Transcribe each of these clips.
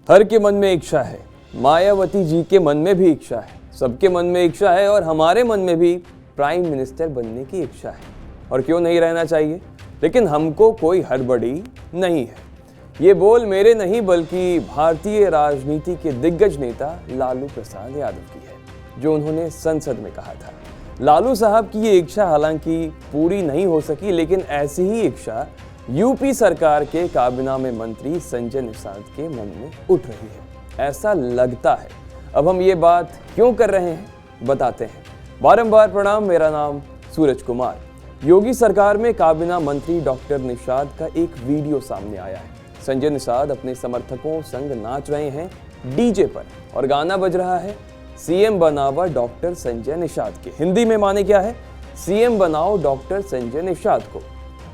हर के मन में इच्छा है, मायावती जी के मन में भी इच्छा है, सबके मन में इच्छा है और हमारे मन में भी प्राइम मिनिस्टर बनने की इच्छा है और क्यों नहीं रहना चाहिए। लेकिन हमको कोई हड़बड़ी नहीं है। ये बोल मेरे नहीं बल्कि भारतीय राजनीति के दिग्गज नेता लालू प्रसाद यादव की है, जो उन्होंने संसद में कहा था। लालू साहब की ये इच्छा हालांकि पूरी नहीं हो सकी, लेकिन ऐसी ही इच्छा यूपी सरकार के काबीना में मंत्री संजय निषाद के मन में उठ रही है, ऐसा लगता है। अब हम ये बात क्यों कर रहे हैं, बताते हैं। बारंबार प्रणाम, मेरा नाम सूरज कुमार। योगी सरकार में काबीना मंत्री डॉक्टर निषाद का एक वीडियो सामने आया है। संजय निषाद अपने समर्थकों संग नाच रहे हैं डीजे पर और गाना बज रहा है सीएम बनावा डॉक्टर संजय निषाद के। हिंदी में माने क्या है, सीएम बनाओ डॉक्टर संजय निषाद को।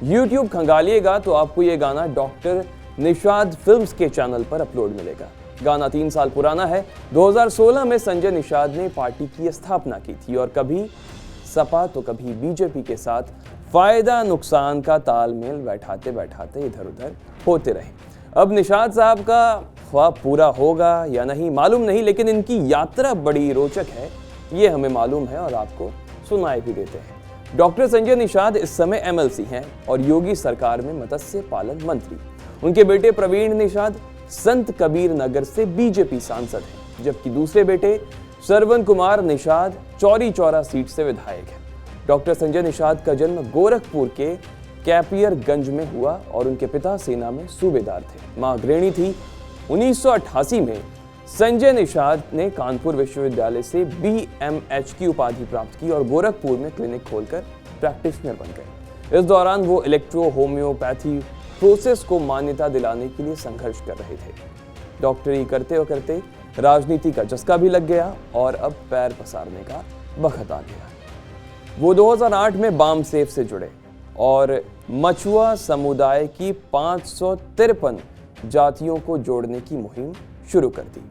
यूट्यूब खंगालिएगा तो आपको ये गाना डॉक्टर निषाद फिल्म्स के चैनल पर अपलोड मिलेगा। गाना 3 साल पुराना है। 2016 में संजय निषाद ने पार्टी की स्थापना की थी और कभी सपा तो कभी बीजेपी के साथ फायदा नुकसान का तालमेल बैठाते बैठाते इधर उधर होते रहे। अब निषाद साहब का ख्वाब पूरा होगा या नहीं मालूम नहीं, लेकिन इनकी यात्रा बड़ी रोचक है, ये हमें मालूम है और आपको सुनाए भी देते हैं। डॉक्टर संजय निषाद इस समय एमएलसी हैं और योगी सरकार में मत्स्य पालन मंत्री। उनके बेटे प्रवीण निषाद संत कबीर नगर से बीजेपी सांसद हैं, जबकि दूसरे बेटे श्रवण कुमार निषाद चौरी चौरा सीट से विधायक हैं। डॉक्टर संजय निषाद का जन्म गोरखपुर के कैपियरगंज में हुआ और उनके पिता सेना में सूबेदार थे, मां गृहिणी थी। 1988 में संजय निषाद ने कानपुर विश्वविद्यालय से BMH की उपाधि प्राप्त की और गोरखपुर में क्लिनिक खोलकर प्रैक्टिशनर बन गए। इस दौरान वो इलेक्ट्रो होम्योपैथी प्रोसेस को मान्यता दिलाने के लिए संघर्ष कर रहे थे। डॉक्टरी करते करते राजनीति का चस्का भी लग गया और अब पैर पसारने का वक्त आ गया। वो 2008 में बामसेफ से जुड़े और मछुआ समुदाय की 553 जातियों को जोड़ने की मुहिम शुरू कर दी।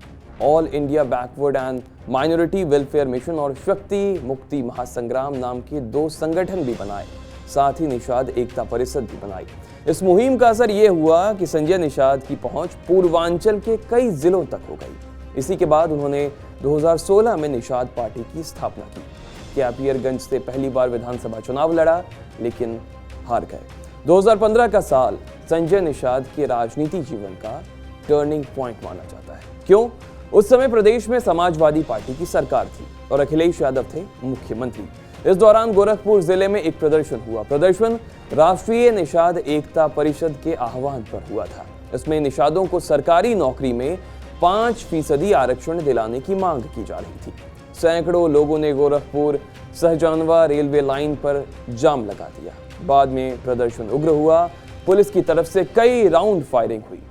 All India backward and minority welfare mission और शक्ति मुक्ति महासंग्राम नाम के 2 संगठन भी बनाए। साथ ही निषाद एकता परिषद भी बनाई। इस मुहिम का असर ये हुआ कि संजय निषाद की पहुंच पूर्वांचल के कई जिलों तक हो गई। इसी के बाद उन्होंने 2016 में निषाद पार्टी की स्थापना की। कैपियरगंज से पहली बार विधानसभा चुनाव लड़ा, लेकिन हार गए। 2015 का साल संजय निषाद के राजनीति जीवन का टर्निंग पॉइंट माना जाता है। क्यों? उस समय प्रदेश में समाजवादी पार्टी की सरकार थी और अखिलेश यादव थे मुख्यमंत्री। इस दौरान गोरखपुर जिले में एक प्रदर्शन हुआ। प्रदर्शन राष्ट्रीय निषाद एकता परिषद के आह्वान पर हुआ था। इसमें निषादों को सरकारी नौकरी में 5% आरक्षण दिलाने की मांग की जा रही थी। सैकड़ों लोगों ने गोरखपुर सहजानवा रेलवे लाइन पर जाम लगा दिया। बाद में प्रदर्शन उग्र हुआ। पुलिस की तरफ से कई राउंड फायरिंग हुई।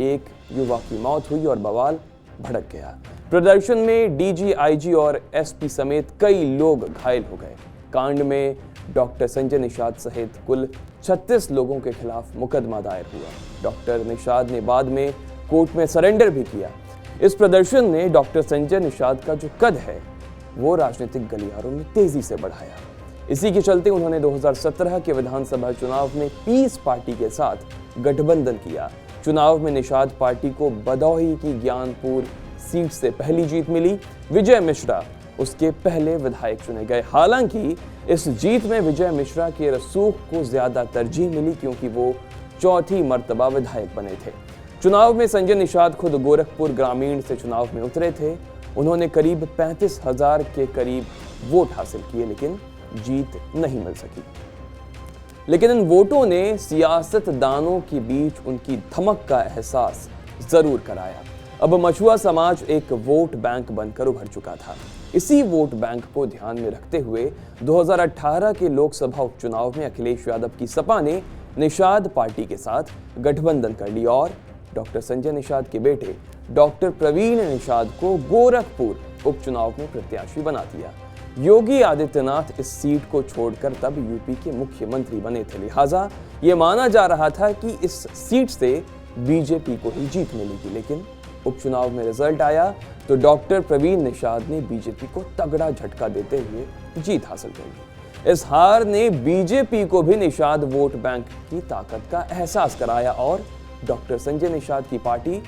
एक युवा की मौत हुई और बवाल भड़क गया। प्रदर्शन में डीजी, आईजी और एसपी समेत कई लोग घायल हो गए। कांड में डॉक्टर संजय निषाद सहित कुल 36 लोगों के खिलाफ मुकदमा दायर हुआ। डॉक्टर निषाद ने बाद में कोर्ट में सरेंडर भी किया। इस प्रदर्शन ने डॉक्टर संजय निषाद का जो कद है वो राजनीतिक गलियारों में तेजी से बढ़ाया। इसी के चलते उन्होंने 2017 के विधानसभा चुनाव में पीस पार्टी के साथ गठबंधन किया। चुनाव में निषाद पार्टी को भदोही की ज्ञानपुर सीट से पहली जीत मिली। विजय मिश्रा उसके पहले विधायक चुने गए। हालांकि इस जीत में विजय मिश्रा के रसूख को ज्यादा तरजीह मिली, क्योंकि वो 4थी मर्तबा विधायक बने थे। चुनाव में संजय निषाद खुद गोरखपुर ग्रामीण से चुनाव में उतरे थे। उन्होंने करीब 35,000 के करीब वोट हासिल किए, लेकिन जीत नहीं मिल सकी। लेकिन इन वोटों ने सियासतदानों के बीच उनकी धमक का एहसास जरूर कराया। अब मछुआ समाज एक वोट बैंक बनकर उभर चुका था। इसी वोट बैंक को ध्यान में रखते हुए 2018 के लोकसभा उपचुनाव में अखिलेश यादव की सपा ने निषाद पार्टी के साथ गठबंधन कर ली और डॉक्टर संजय निषाद के बेटे डॉक्टर प्रवीण निषाद को गोरखपुर उपचुनाव में प्रत्याशी बना दिया। योगी आदित्यनाथ इस सीट को छोड़कर तब यूपी के मुख्यमंत्री बने थे, लिहाजा ये माना जा रहा था कि इस सीट से बीजेपी को ही जीत मिलेगी। लेकिन उपचुनाव में रिजल्ट आया तो डॉक्टर प्रवीण निषाद ने बीजेपी को तगड़ा झटका देते हुए जीत हासिल कर ली। इस हार ने बीजेपी को भी निषाद वोट बैंक की ताकत का एहसास कराया और डॉक्टर संजय निषाद की पार्टी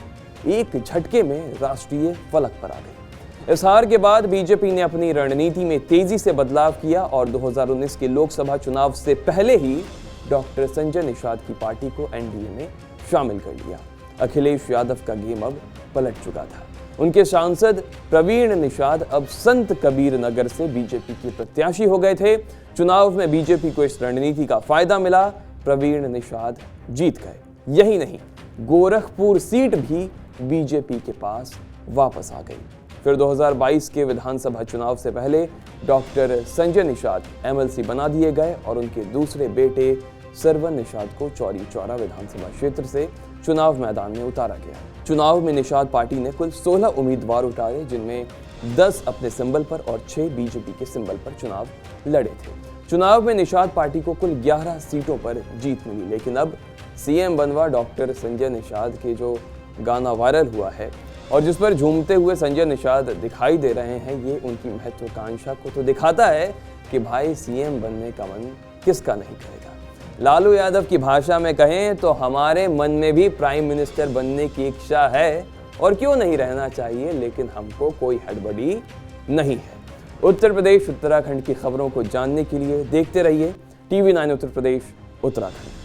एक झटके में राष्ट्रीय फलक पर आ गई। इस हार के बाद बीजेपी ने अपनी रणनीति में तेजी से बदलाव किया और 2019 के लोकसभा चुनाव से पहले ही डॉक्टर संजय निषाद की पार्टी को एनडीए में शामिल कर लिया। अखिलेश यादव का गेम अब पलट चुका था। उनके सांसद प्रवीण निषाद अब संत कबीर नगर से बीजेपी के प्रत्याशी हो गए थे। चुनाव में बीजेपी को इस रणनीति का फायदा मिला, प्रवीण निषाद जीत गए। यही नहीं, गोरखपुर सीट भी बीजेपी के पास वापस आ गई। फिर 2022 के विधानसभा चुनाव से पहले डॉक्टर संजय निषाद एमएलसी बना दिए गए और उनके दूसरे बेटे सरवन निषाद को चौरी चौरा विधानसभा क्षेत्र से चुनाव मैदान में उतारा गया। चुनाव में निषाद पार्टी ने कुल 16 उम्मीदवार उतारे, जिनमें 10 अपने सिंबल पर और 6 बीजेपी के सिंबल पर चुनाव लड़े थे। चुनाव में निषाद पार्टी को कुल 11 सीटों पर जीत मिली, लेकिन अब सीएम बनवा डॉक्टर संजय निषाद के जो गाना वायरल हुआ है और जिस पर झूमते हुए संजय निषाद दिखाई दे रहे हैं, ये उनकी महत्वाकांक्षा को तो दिखाता है कि भाई सीएम बनने का मन किसका नहीं करेगा। लालू यादव की भाषा में कहें तो हमारे मन में भी प्राइम मिनिस्टर बनने की इच्छा है और क्यों नहीं रहना चाहिए, लेकिन हमको कोई हड़बड़ी नहीं है। उत्तर प्रदेश उत्तराखंड की खबरों को जानने के लिए देखते रहिए TV9 उत्तर प्रदेश उत्तराखंड।